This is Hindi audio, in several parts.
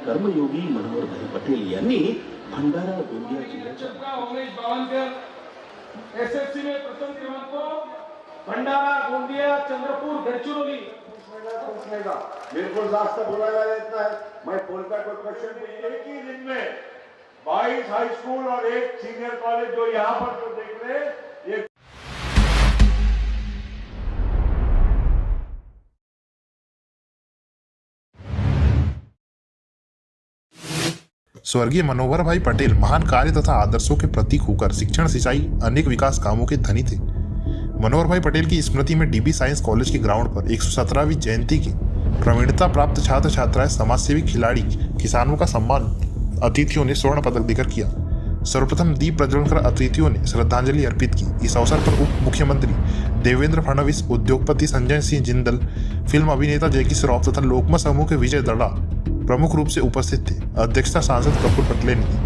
कर्मयोगी मनोहरभाई पटेल यांनी भंडारा गोंदिया जिल्ह्याच्या उमेश बावनकर एसएससी में प्रथम क्रमांक को भंडारा गोंदिया चंद्रपुर गडचिरोली बिल्कुल रास्ता बुलाया जाता है। मैं बोलता कोई क्वेश्चन एक ही दिन में 22 हाई स्कूल और एक सीनियर कॉलेज जो यहाँ पर जो देख रहे ये स्वर्गीय मनोहर भाई पटेल महान कार्य तथा आदर्शों के प्रतीक होकर शिक्षण, सिंचाई, अनेक विकास कामों के धनी थे। मनोहर भाई पटेल की स्मृति में डीबी साइंस कॉलेज के ग्राउंड पर 117वीं जयंती की प्रवीणता प्राप्त छात्र छात्राएं, समाजसेवी, खिलाड़ी, किसानों का सम्मान अतिथियों ने स्वर्ण पदक देकर किया। सर्वप्रथम दीप प्रज्वलन कर अतिथियों ने श्रद्धांजलि अर्पित की। इस अवसर पर उप मुख्यमंत्री देवेंद्र फडणवीस, उद्योगपति संजय सिंह जिंदल, फिल्म अभिनेता जैकी श्रॉफ तथा लोकमत समूह के विजय दड़ा प्रमुख रूप से उपस्थित थे। अध्यक्षता सांसद प्रफुल्ल पटेल ने की।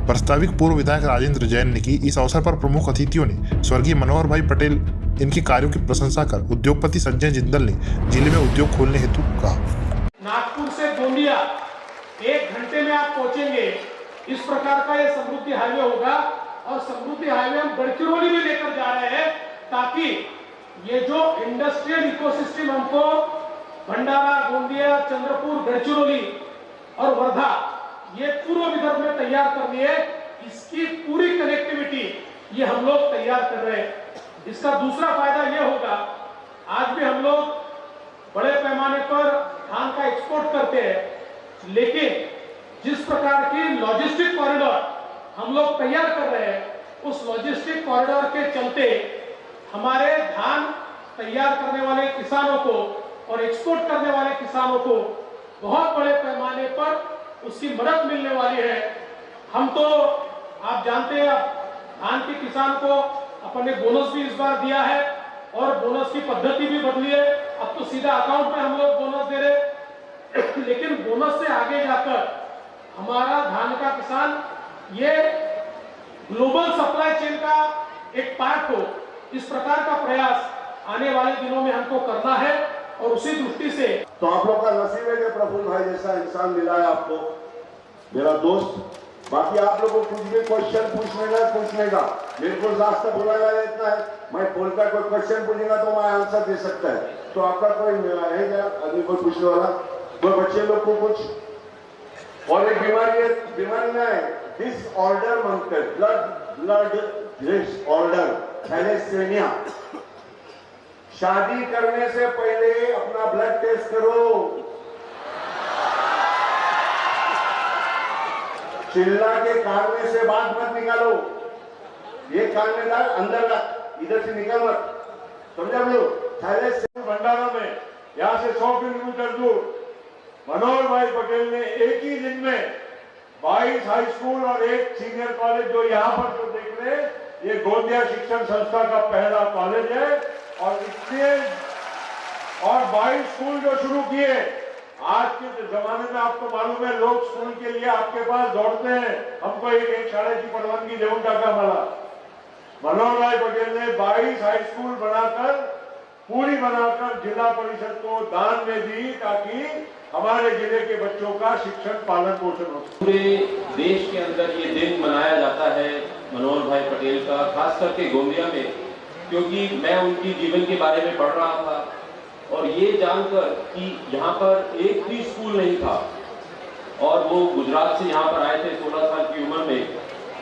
प्रस्ताविक पूर्व विधायक राजेंद्र जैन ने की। इस अवसर पर प्रमुख अतिथियों ने स्वर्गीय मनोहर भाई पटेल इनके कार्यों की प्रशंसा कर उद्योगपति संजय जिंदल ने जिले में उद्योग खोलने हेतु कहा। नागपुर से गोंदिया 1 घंटे में आप पहुंचेंगे। इस प्रकार का ये समृद्धि हाईवे होगा और समृद्धि हाईवे हम गडचिरोली में लेकर जा रहे हैं ताकि ये जो इंडस्ट्रियल इकोसिस्टम हमको भंडारा गोंदिया चंद्रपुर गडचिरोली और वर्धा ये पूर्व विदर्भ में तैयार करनी है। इसकी पूरी कनेक्टिविटी ये हम लोग तैयार कर रहे हैं। इसका दूसरा फायदा ये होगा, आज भी हम लोग बड़े पैमाने पर धान का एक्सपोर्ट करते हैं, लेकिन जिस प्रकार की लॉजिस्टिक कॉरिडोर हम लोग तैयार कर रहे हैं, उस लॉजिस्टिक कॉरिडोर के चलते हमारे धान तैयार करने वाले किसानों को और एक्सपोर्ट करने वाले किसानों को बहुत बड़े पैमाने पर उसकी मदद मिलने वाली है। हम तो आप जानते हैं धान के किसान को अपन ने बोनस भी इस बार दिया है और बोनस की पद्धति भी बदली है। अब तो सीधा अकाउंट में हम लोग बोनस दे रहे, लेकिन बोनस से आगे जाकर हमारा धान का किसान ये ग्लोबल सप्लाई चेन का एक पार्ट हो, इस प्रकार का प्रयास आने वाले दिनों में हमको करना है। और उसी दृष्टि से तो आप लोग का नसीब है कि प्रफुल्ल भाई जैसा इंसान मिला है आपको, मेरा दोस्त। बाकी आप लोगों को कुछ भी क्वेश्चन पूछने का बिल्कुल रास्ता बुलाया जाता है। मैं बोलता कोई क्वेश्चन पूछेगा तो मैं आंसर दे सकता है। तो आपका कोई है क्या अभी कोई पूछने वाला? कोई बच्चे लोग को कुछ और एक बीमारी ना है डिसऑर्डर मांगते, ब्लड डिसऑर्डर, थैलेसेमिया। शादी करने से पहले अपना ब्लड टेस्ट करो। चिल्ला के कान में से बात मत निकालो, ये कान में डाल, अंदर रख, इधर से निकल मत, समझा लो। थैलेसेमिया भंडारा में यहाँ से 100 किलोमीटर दूर मनोहर भाई पटेल ने एक ही दिन में 22 हाई स्कूल और एक सीनियर कॉलेज जो यहाँ पर जो देख रहे हैं, ये गोंदिया शिक्षण संस्था का पहला कॉलेज है। और इसलिए और 22 स्कूल जो शुरू किए, आज के जमाने में आपको मालूम है लोग स्कूल के लिए आपके पास दौड़ते हैं, हमको एक शाळेची परवानगी देऊन टाका मला। मनोहर भाई पटेल ने 22 हाई स्कूल बनाकर जिला परिषद को दान में दी ताकि हमारे जिले के बच्चों का शिक्षण पालन पोषण हो। पूरे देश के अंदर ये दिन मनाया जाता है मनोहर भाई पटेल का, खास करके गोंदिया में, क्योंकि मैं उनकी जीवन के बारे में पढ़ रहा था और ये जानकर कि यहाँ पर एक भी स्कूल नहीं था और वो गुजरात से यहाँ पर आए थे 16 साल की उम्र में,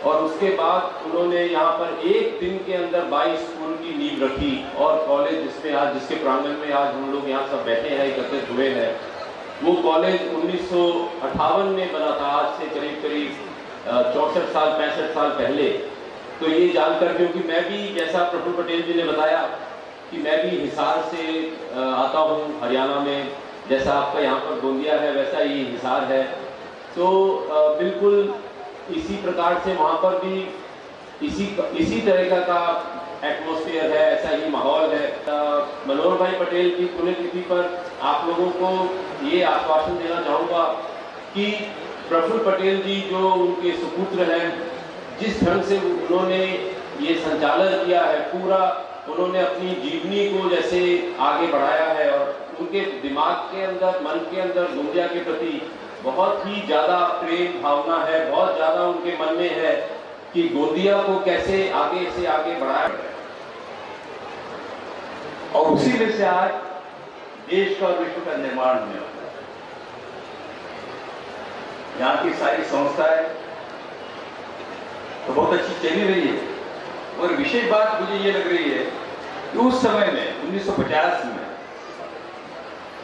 और उसके बाद उन्होंने यहाँ पर एक दिन के अंदर 22 स्कूल की नींव रखी और कॉलेज जिसमें आज जिसके प्रांगण में आज हम लोग यहाँ सब बैठे हैं, एकत्रित हुए हैं, वो कॉलेज 1958 में बना था, आज से करीब 64 साल 65 साल पहले। तो ये जानकर, क्योंकि मैं भी जैसा प्रफुल्ल पटेल जी ने बताया कि मैं भी हिसार से आता हूँ हरियाणा में, जैसा आपका यहाँ पर गोंदिया है वैसा ही हिसार है, तो बिल्कुल इसी प्रकार से वहाँ पर भी इसी तरह का एटमॉस्फेयर है, ऐसा ही माहौल है। मनोहर भाई पटेल की पुण्यतिथि पर आप लोगों को ये आश्वासन देना चाहूँगा कि प्रफुल्ल पटेल जी जो उनके सुपुत्र हैं, जिस ढंग से उन्होंने ये संचालन किया है, पूरा उन्होंने अपनी जीवनी को जैसे आगे बढ़ाया है और उनके दिमाग के अंदर, मन के अंदर गोंदिया के प्रति बहुत ही ज्यादा प्रेम भावना है, बहुत ज्यादा उनके मन में है कि गोंदिया को कैसे आगे से आगे बढ़ाया जाए। और उसी में से आज देश का और विश्व का निर्माण होने वाला है। यहाँ की सारी संस्थाएं तो बहुत अच्छी चली रही है, और विशेष बात मुझे ये लग रही है कि उस समय में 1950 में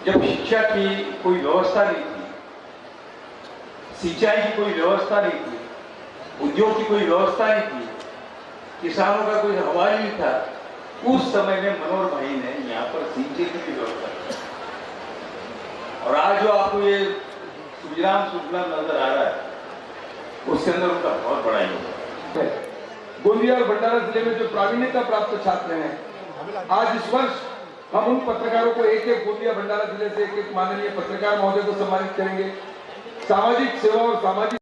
जब शिक्षा की कोई व्यवस्था नहीं थी, सिंचाई की कोई व्यवस्था नहीं थी, उद्योग की कोई व्यवस्था नहीं थी, किसानों का कोई हवाला नहीं था, उस समय में मनोहर भाई ने यहाँ पर सिंचाई की व्यवस्था की। और आज जो आपको ये सुजलाम सुफलाम नजर आ रहा है, उसके अंदर उनका बहुत बड़ा योगदान है। गोंदिया और भंडारा जिले में जो प्रावीण्यता प्राप्त छात्र हैं, आज इस वर्ष हम उन पत्रकारों को एक एक गोंदिया भंडारा जिले से एक एक माननीय पत्रकार महोदय को सम्मानित करेंगे। सामाजिक सेवा और सामाजिक